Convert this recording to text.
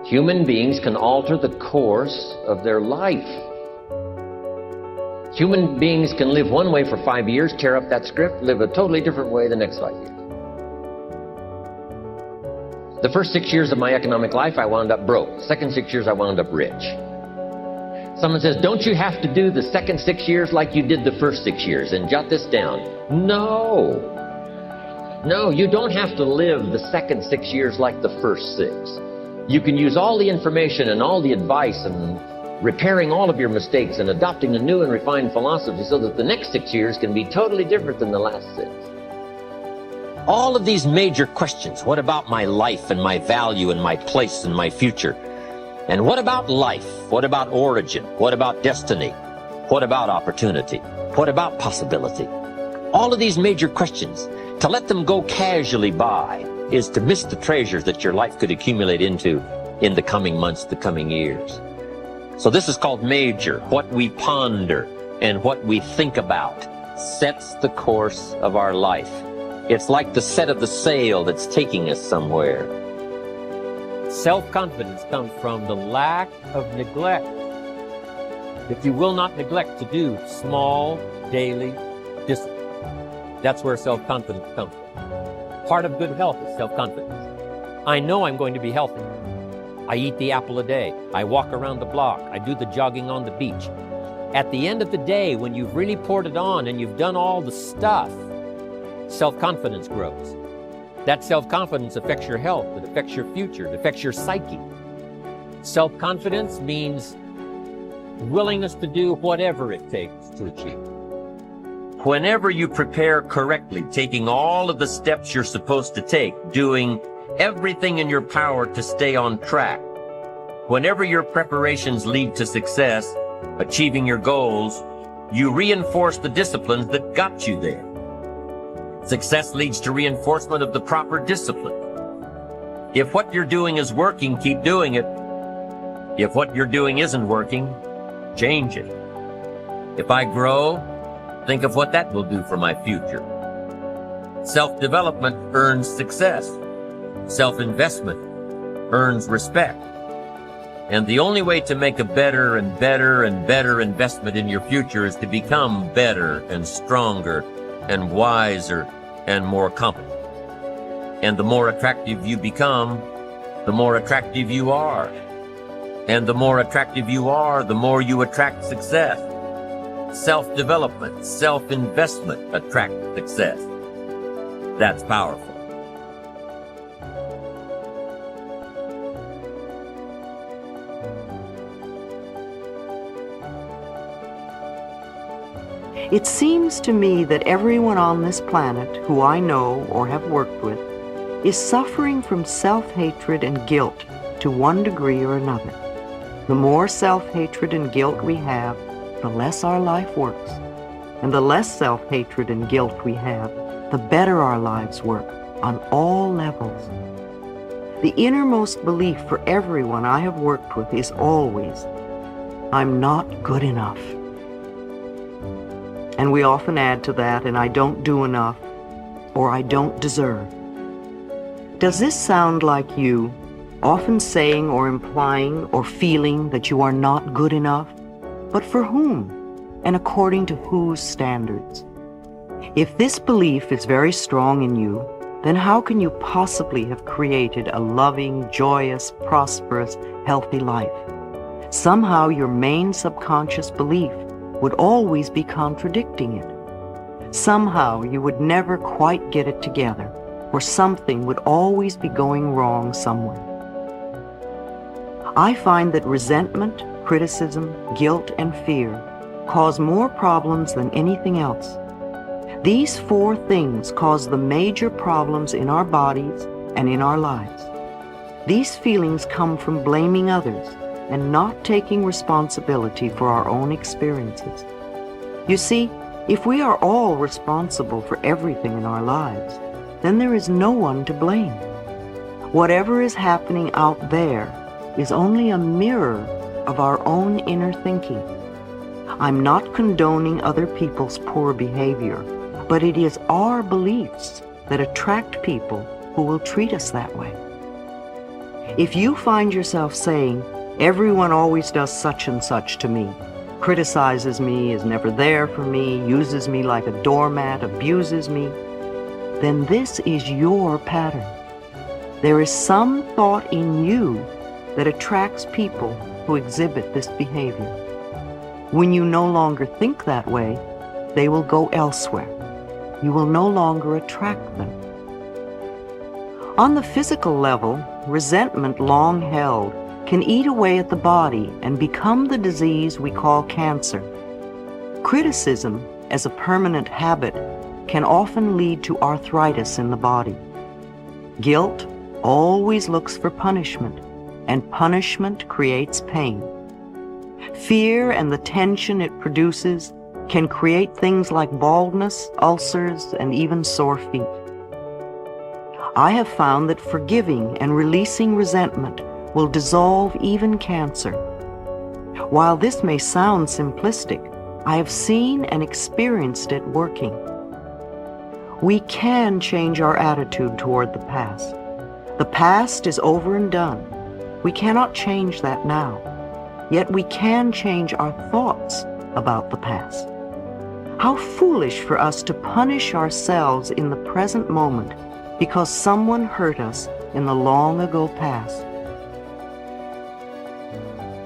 Human beings can alter the course of their life. Human beings can live one way for 5 years, tear up that script, live a totally different way the next 5 years. The first 6 years of my economic life, I wound up broke. Second 6 years, I wound up rich. Someone says, don't you have to do the second 6 years like you did the first 6 years? And jot this down. No. No, you don't have to live the second 6 years like the first 6. You can use all the information and all the advice and repairing all of your mistakes and adopting a new and refined philosophy so that the next 6 years can be totally different than the last 6. All of these major questions, what about my life and my value and my place and my future? And what about life? What about origin? What about destiny? What about opportunity? What about possibility? All of these major questions, to let them go casually by is to miss the treasures that your life could accumulate into in the coming months, the coming years. So this is called major. What we ponder and what we think about sets the course of our life. It's like the set of the sail that's taking us somewhere. Self-confidence comes from the lack of neglect. If you will not neglect to do small, daily discipline, that's where self-confidence comes from. Part of good health is self-confidence. I know I'm going to be healthy. I eat the apple a day. I walk around the block. I do the jogging on the beach. At the end of the day, when you've really poured it on and you've done all the stuff, self-confidence grows. That self-confidence affects your health, it affects your future, it affects your psyche. Self-confidence means willingness to do whatever it takes to achieve. Whenever you prepare correctly, taking all of the steps you're supposed to take, doing everything in your power to stay on track, whenever your preparations lead to success, achieving your goals, you reinforce the disciplines that got you there. Success leads to reinforcement of the proper discipline. If what you're doing is working, keep doing it. If what you're doing isn't working, change it. If I grow, think of what that will do for my future. Self-development earns success. Self-investment earns respect. And the only way to make a better and better and better investment in your future is to become better and stronger and wiser and more competent. And the more attractive you become, the more attractive you are. And the more attractive you are, the more you attract success. Self-development, self-investment attract success. That's powerful. It seems to me that everyone on this planet who I know or have worked with is suffering from self-hatred and guilt to one degree or another. The more self-hatred and guilt we have, the less our life works. And the less self-hatred and guilt we have, the better our lives work on all levels. The innermost belief for everyone I have worked with is always, I'm not good enough. And we often add to that, and I don't do enough, or I don't deserve. Does this sound like you, often saying or implying or feeling that you are not good enough? But for whom? And according to whose standards? If this belief is very strong in you, then how can you possibly have created a loving, joyous, prosperous, healthy life? Somehow your main subconscious belief would always be contradicting it. Somehow you would never quite get it together, or something would always be going wrong somewhere. I find that resentment, criticism, guilt, and fear cause more problems than anything else. These four things cause the major problems in our bodies and in our lives. These feelings come from blaming others and not taking responsibility for our own experiences. You see, if we are all responsible for everything in our lives, then there is no one to blame. Whatever is happening out there is only a mirror of our own inner thinking. I'm not condoning other people's poor behavior, but it is our beliefs that attract people who will treat us that way. If you find yourself saying, "Everyone always does such and such to me, criticizes me, is never there for me, uses me like a doormat, abuses me," then this is your pattern. There is some thought in you that attracts people who exhibit this behavior. When you no longer think that way, they will go elsewhere. You will no longer attract them. On the physical level, resentment long held can eat away at the body and become the disease we call cancer. Criticism, as a permanent habit, can often lead to arthritis in the body. Guilt always looks for punishment, and punishment creates pain. Fear and the tension it produces can create things like baldness, ulcers, and even sore feet. I have found that forgiving and releasing resentment will dissolve even cancer. While this may sound simplistic, I have seen and experienced it working. We can change our attitude toward the past. The past is over and done. We cannot change that now. Yet we can change our thoughts about the past. How foolish for us to punish ourselves in the present moment because someone hurt us in the long ago past.